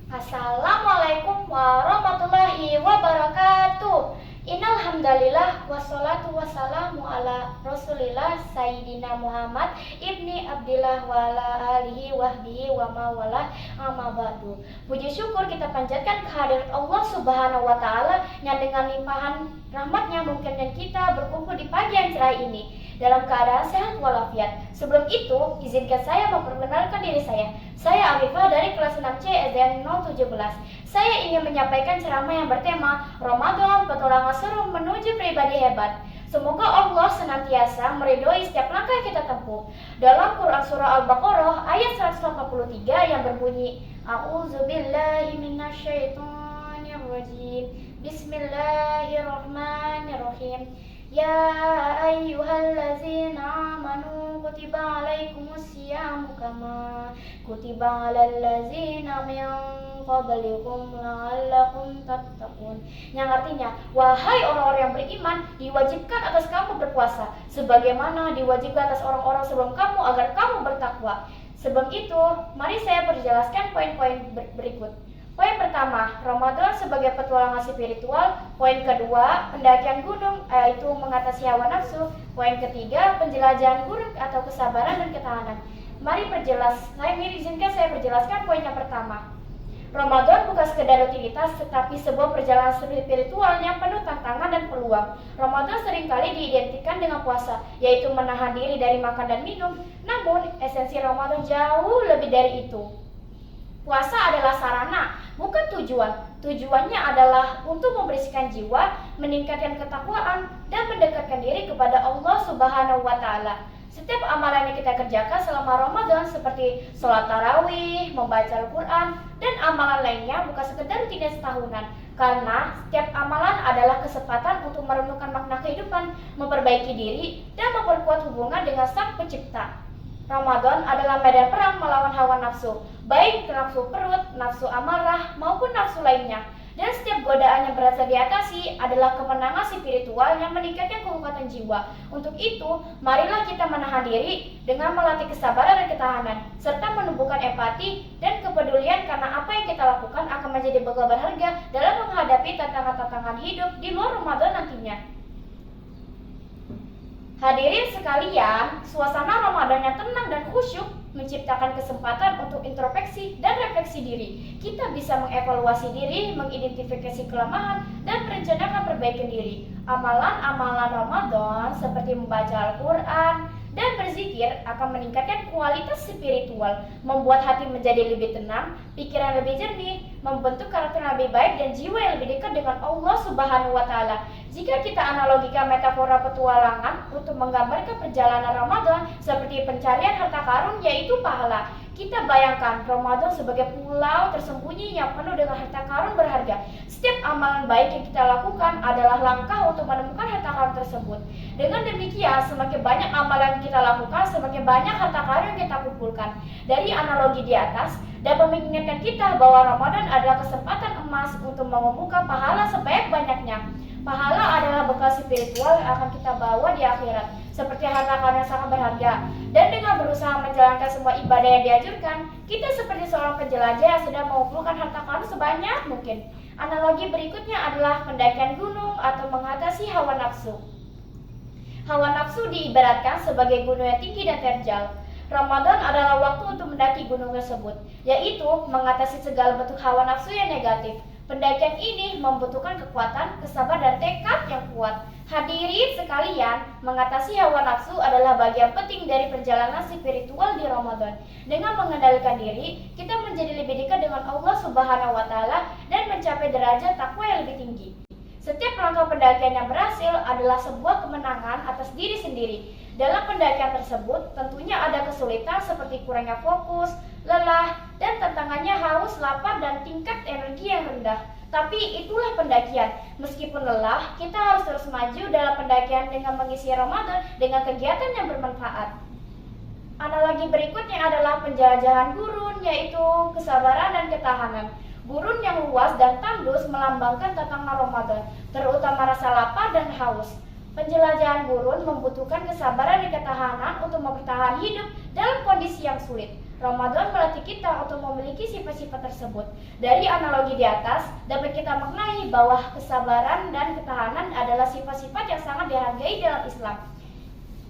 Assalamualaikum warahmatullahi wabarakatuh. Innal hamdalillah wassalatu wassalamu ala Rasulillah Sayyidina Muhammad ibni Abdillah wa ala alihi wahbihi wa mawalah amma ba'du. Puji syukur kita panjatkan kehadirat Allah Subhanahu wa taala yang dengan limpahan rahmatnya mungkinkan kita berkumpul di pagi yang cerah ini dalam keadaan sehat walafiat. Sebelum itu, izinkan saya memperkenalkan diri saya. Saya Arifah dari kelas 6C SDN 017. Saya ingin menyampaikan ceramah yang bertema Ramadan, petualangan seru menuju pribadi hebat. Semoga Allah senantiasa meridhoi setiap langkah yang kita tempuh. Dalam Quran Surah Al-Baqarah ayat 183 yang berbunyi, A'udzubillahi minasyaitonirrajim. Bismillahirrahmanirrahim. Ya ayyuhallazina amanu kutiba alaikumus syiyamu kama kutiba alal ladzina min qablikum la'allakum tattaqun. Yang artinya, wahai orang-orang yang beriman, diwajibkan atas kamu berpuasa sebagaimana diwajibkan atas orang-orang sebelum kamu agar kamu bertakwa. Sebelum itu, mari saya perjelaskan poin-poin berikut. Poin pertama, Ramadan sebagai petualangan spiritual. Poin kedua, pendakian gunung, yaitu mengatasi hawa nafsu. Poin ketiga, penjelajahan gunung atau kesabaran dan ketahanan. Mari izinkan saya perjelaskan poin yang pertama. Ramadan bukan sekedar rutinitas, tetapi sebuah perjalanan spiritual yang penuh tantangan dan peluang. Ramadan seringkali diidentikan dengan puasa, yaitu menahan diri dari makan dan minum. Namun, esensi Ramadan jauh lebih dari itu. Puasa adalah sarana, bukan tujuan. Tujuannya adalah untuk membersihkan jiwa, meningkatkan ketakwaan, dan mendekatkan diri kepada Allah Subhanahu wa taala. Setiap amalan yang kita kerjakan selama Ramadan seperti sholat tarawih, membaca Al-Quran, dan amalan lainnya bukan sekedar rutinitas tahunan. Karena setiap amalan adalah kesempatan untuk merenungkan makna kehidupan, memperbaiki diri, dan memperkuat hubungan dengan Sang Pencipta. Ramadan adalah medan perang melawan hawa nafsu, baik nafsu perut, nafsu amarah, maupun nafsu lainnya. Dan setiap godaan yang berhasil diatasi adalah kemenangan spiritual yang meningkatkan kekuatan jiwa. Untuk itu, marilah kita menahan diri dengan melatih kesabaran dan ketahanan, serta menumbuhkan empati dan kepedulian karena apa yang kita lakukan akan menjadi bekal berharga dalam menghadapi tantangan-tantangan hidup di luar Ramadan nantinya. Hadirin sekalian, suasana Ramadan yang tenang dan khusyuk menciptakan kesempatan untuk introspeksi dan refleksi diri. Kita bisa mengevaluasi diri, mengidentifikasi kelemahan, dan merencanakan perbaikan diri. Amalan-amalan Ramadan seperti membaca Al-Quran dan berzikir akan meningkatkan kualitas spiritual, membuat hati menjadi lebih tenang, pikiran lebih jernih, membentuk karakter yang lebih baik dan jiwa yang lebih dekat dengan Allah Subhanahu wa taala. Jika kita analogikan metafora petualangan untuk menggambarkan perjalanan Ramadan seperti pencarian harta karun yaitu pahala. Kita bayangkan Ramadan sebagai pulau tersembunyi yang penuh dengan harta karun berharga. Setiap amalan baik yang kita lakukan adalah langkah untuk menemukan harta karun tersebut. Dengan demikian, semakin banyak amalan yang kita lakukan, semakin banyak harta karun yang kita kumpulkan. Dari analogi di atas, dapat mengingatkan kita bahwa Ramadan adalah kesempatan emas untuk mengumpulkan pahala sebanyak-banyaknya. Pahala adalah bekal spiritual yang akan kita bawa di akhirat, seperti harta karun yang sangat berharga. Dan dengan berusaha menjalankan semua ibadah yang dianjurkan, kita seperti seorang penjelajah yang sedang mengumpulkan harta karun sebanyak mungkin. Analogi berikutnya adalah pendakian gunung atau mengatasi hawa nafsu. Hawa nafsu diibaratkan sebagai gunung yang tinggi dan terjal. Ramadan adalah waktu untuk mendaki gunung tersebut, yaitu mengatasi segala bentuk hawa nafsu yang negatif. Pendakian ini membutuhkan kekuatan, kesabaran, dan tekad yang kuat. Hadirin sekalian, mengatasi hawa nafsu adalah bagian penting dari perjalanan spiritual di Ramadan. Dengan mengendalikan diri, kita menjadi lebih dekat dengan Allah Subhanahu wa taala dan mencapai derajat takwa yang lebih tinggi. Setiap langkah pendakian yang berhasil adalah sebuah kemenangan atas diri sendiri. Dalam pendakian tersebut, tentunya ada kesulitan seperti kurangnya fokus, lelah, dan tantangannya haus, lapar, dan tingkat energi yang rendah. Tapi itulah pendakian. Meskipun lelah, kita harus terus maju dalam pendakian dengan mengisi Ramadan dengan kegiatan yang bermanfaat. Analogi berikutnya adalah penjelajahan gurun, yaitu kesabaran dan ketahanan. Gurun yang luas dan tandus melambangkan tantangan Ramadan, terutama rasa lapar dan haus. Penjelajahan gurun membutuhkan kesabaran dan ketahanan untuk mempertahankan hidup dalam kondisi yang sulit. Ramadan melatih kita untuk memiliki sifat-sifat tersebut. Dari analogi di atas, dapat kita maknai bahwa kesabaran dan ketahanan adalah sifat-sifat yang sangat dihargai dalam Islam.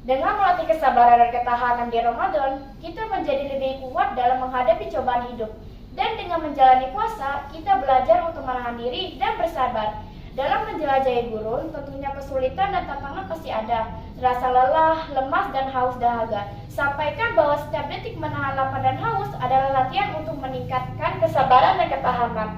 Dengan melatih kesabaran dan ketahanan di Ramadan, kita menjadi lebih kuat dalam menghadapi cobaan hidup. Dan dengan menjalani puasa, kita belajar untuk menahan diri dan bersabar. Dalam menjelajahi gurun, tentunya kesulitan dan tantangan pasti ada. Rasa lelah, lemas, dan haus dahaga. Sampaikan bahwa setiap detik menahan lapar dan haus adalah latihan untuk meningkatkan kesabaran dan ketahanan.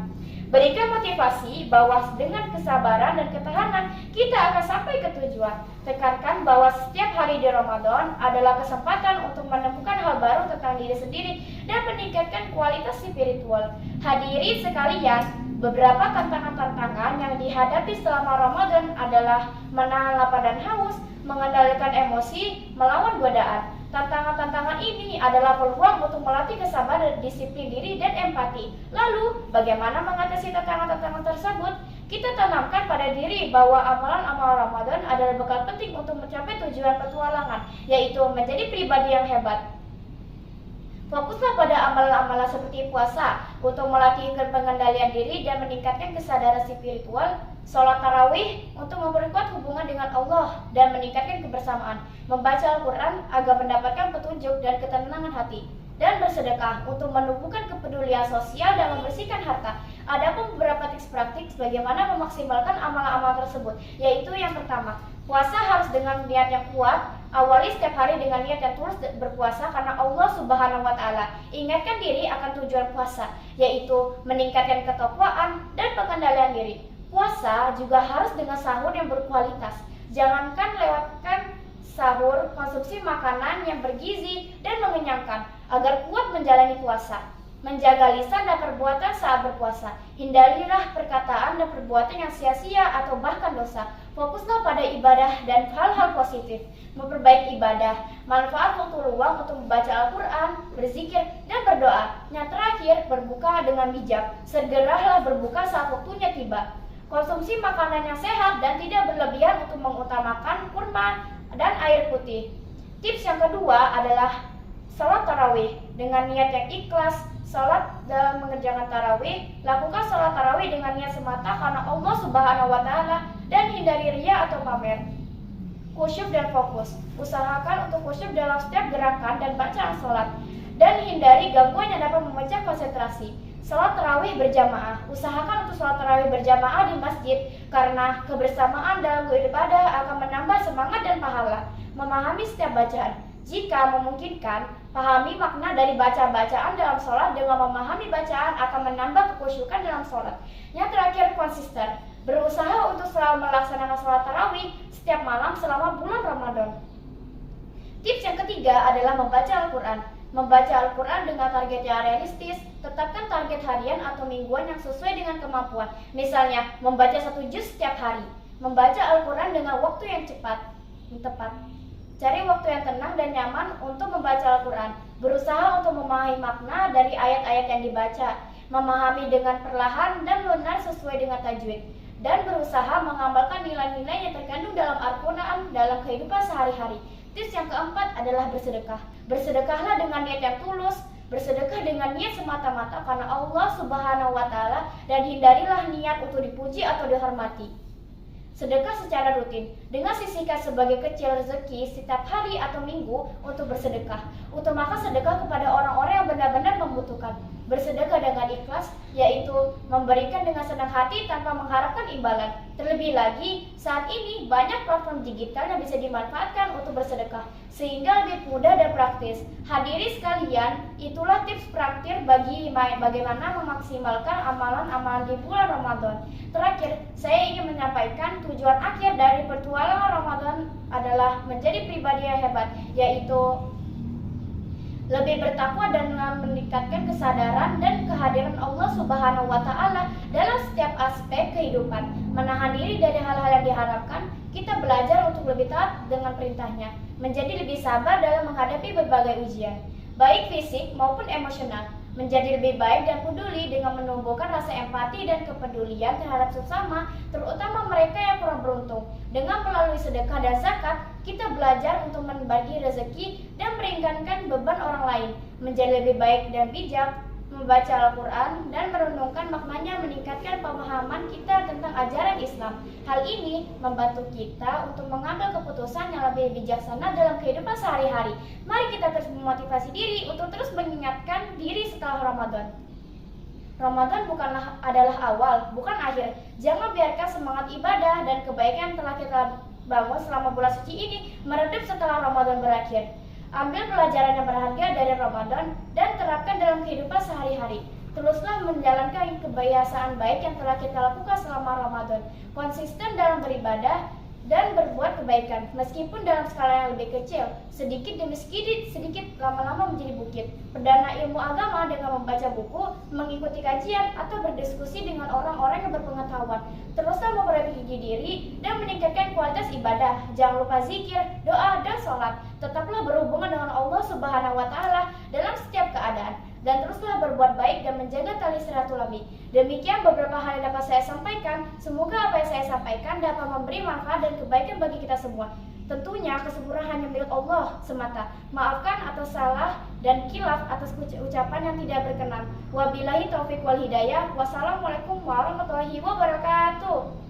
Berikan motivasi bahwa dengan kesabaran dan ketahanan, kita akan sampai ke tujuan. Tekankan bahwa setiap hari di Ramadan adalah kesempatan untuk menemukan hal baru tentang diri sendiri dan meningkatkan kualitas spiritual. Hadirin sekalian, beberapa tantangan-tantangan yang dihadapi selama Ramadan adalah menahan lapar dan haus, mengendalikan emosi, melawan godaan. Tantangan-tantangan ini adalah peluang untuk melatih kesabaran, disiplin diri, dan empati. Lalu, bagaimana mengatasi tantangan-tantangan tersebut? Kita tanamkan pada diri bahwa amalan-amalan Ramadan adalah bekal penting untuk mencapai tujuan petualangan, yaitu menjadi pribadi yang hebat. Fokuslah pada amalan-amalan seperti puasa untuk melatih pengendalian diri dan meningkatkan kesadaran spiritual, sholat tarawih untuk memperkuat hubungan dengan Allah dan meningkatkan kebersamaan, membaca Al-Quran agar mendapatkan petunjuk dan ketenangan hati, dan bersedekah untuk menumbuhkan kepedulian sosial dan membersihkan harta. Adapun beberapa tips praktik bagaimana memaksimalkan amalan-amalan tersebut, yaitu yang pertama, puasa harus dengan niat yang kuat. Awali setiap hari dengan niat yang tulus berpuasa karena Allah Subhanahu wa Ta'ala. Ingatkan diri akan tujuan puasa, yaitu meningkatkan ketakwaan dan pengendalian diri. Puasa juga harus dengan sahur yang berkualitas. Jangankan lewatkan sahur, konsumsi makanan yang bergizi dan mengenyangkan agar kuat menjalani puasa. Menjaga lisan dan perbuatan saat berpuasa. Hindarilah perkataan dan perbuatan yang sia-sia atau bahkan dosa. Fokuslah pada ibadah dan hal-hal positif. Memperbaiki ibadah, manfaat waktu luang untuk membaca Al-Quran, berzikir, dan berdoa. Yang terakhir, berbuka dengan bijak. Segeralah berbuka saat waktunya tiba. Konsumsi makanan yang sehat dan tidak berlebihan untuk mengutamakan kurma dan air putih. Tips yang kedua adalah salat tarawih dengan niat yang ikhlas. Salat dalam mengerjakan tarawih, lakukan salat tarawih dengan niat semata karena Allah Subhanahu wa Ta'ala dan hindari riya atau pamer. Khusyuk dan fokus. Usahakan untuk khusyuk dalam setiap gerakan dan bacaan salat dan hindari gangguan yang dapat memecah konsentrasi. Salat tarawih berjamaah. Usahakan untuk salat tarawih berjamaah di masjid karena kebersamaan dalam beribadah akan menambah semangat dan pahala. Memahami setiap bacaan. Jika memungkinkan, pahami makna dari bacaan dalam sholat. Dengan memahami bacaan akan menambah kekhusyukan dalam sholat. Yang terakhir, konsisten. Berusaha untuk selalu melaksanakan sholat tarawih setiap malam selama bulan Ramadan. Tips yang ketiga adalah membaca Al-Quran. Membaca Al-Quran dengan target yang realistis. Tetapkan target harian atau mingguan yang sesuai dengan kemampuan. Misalnya, membaca 1 juz setiap hari. Membaca Al-Quran dengan waktu yang tepat. Cari waktu yang tenang dan nyaman untuk membaca Al-Quran. Berusaha untuk memahami makna dari ayat-ayat yang dibaca. Memahami dengan perlahan dan lunak sesuai dengan tajwid. Dan berusaha mengamalkan nilai-nilai yang terkandung dalam Al-Quran dalam kehidupan sehari-hari. Tips yang keempat adalah bersedekah. Bersedekahlah dengan niat yang tulus. Bersedekah dengan niat semata-mata karena Allah Subhanahu wa Ta'ala dan hindarilah niat untuk dipuji atau dihormati. Sedekah secara rutin, dengan sisihkan sebagai kecil rezeki setiap hari atau minggu untuk bersedekah. Utamakan sedekah kepada orang-orang yang benar-benar membutuhkan. Bersedekah dengan ikhlas, yaitu memberikan dengan senang hati tanpa mengharapkan imbalan. Terlebih lagi, saat ini banyak platform digital yang bisa dimanfaatkan untuk bersedekah, sehingga lebih mudah dan praktis. Hadirin sekalian, itulah tips praktis bagaimana memaksimalkan amalan-amalan di bulan Ramadan. Terakhir, saya ingin menyampaikan tujuan akhir dari petualangan Ramadan adalah menjadi pribadi yang hebat, yaitu lebih bertakwa dan meningkatkan kesadaran dan kehadiran Allah Subhanahu wa Ta'ala dalam setiap aspek kehidupan. Menahan diri dari hal-hal yang diharapkan, kita belajar untuk lebih taat dengan perintahnya, menjadi lebih sabar dalam menghadapi berbagai ujian, baik fisik maupun emosional. menjadi lebih baik dan peduli dengan menumbuhkan rasa empati dan kepedulian terhadap sesama, terutama mereka yang kurang beruntung. Dengan melalui sedekah dan zakat, kita belajar untuk membagi rezeki dan meringankan beban orang lain, menjadi lebih baik dan bijak, membaca Al-Quran dan merenungkan maknanya meningkatkan pemahaman kita tentang ajaran Islam. Hal ini membantu kita untuk mengambil keputusan yang lebih bijaksana dalam kehidupan sehari-hari. Mari kita terus memotivasi diri untuk terus mengingatkan diri setelah Ramadan. Ramadan adalah awal, bukan akhir. Jangan biarkan semangat ibadah dan kebaikan yang telah kita bangun selama bulan suci ini meredup setelah Ramadan berakhir. Ambil pelajaran yang berharga dari Ramadan dan terapkan dalam kehidupan sehari-hari. Teruslah menjalankan kebiasaan baik yang telah kita lakukan selama Ramadan. Konsisten dalam beribadah dan berbuat kebaikan, meskipun dalam skala yang lebih kecil, sedikit demi sedikit lama-lama menjadi bukit. Perdana ilmu agama dengan membaca buku, mengikuti kajian, atau berdiskusi dengan orang-orang yang berpengetahuan. Teruslah memperbaiki diri dan meningkatkan kualitas ibadah. Jangan lupa zikir, doa, dan sholat. Tetaplah berhubungan dengan Allah Subhanahu wa Ta'ala dalam setiap keadaan. Dan teruslah berbuat baik dan menjaga tali silaturahmi. Demikian beberapa hal yang dapat saya sampaikan. Semoga apa yang saya sampaikan dapat memberi manfaat dan kebaikan bagi kita semua. Tentunya kesempurnaan hanya milik Allah semata. Maafkan atas salah dan khilaf atas ucapan yang tidak berkenan. Wabillahi taufiq wal hidayah. Wassalamualaikum warahmatullahi wabarakatuh.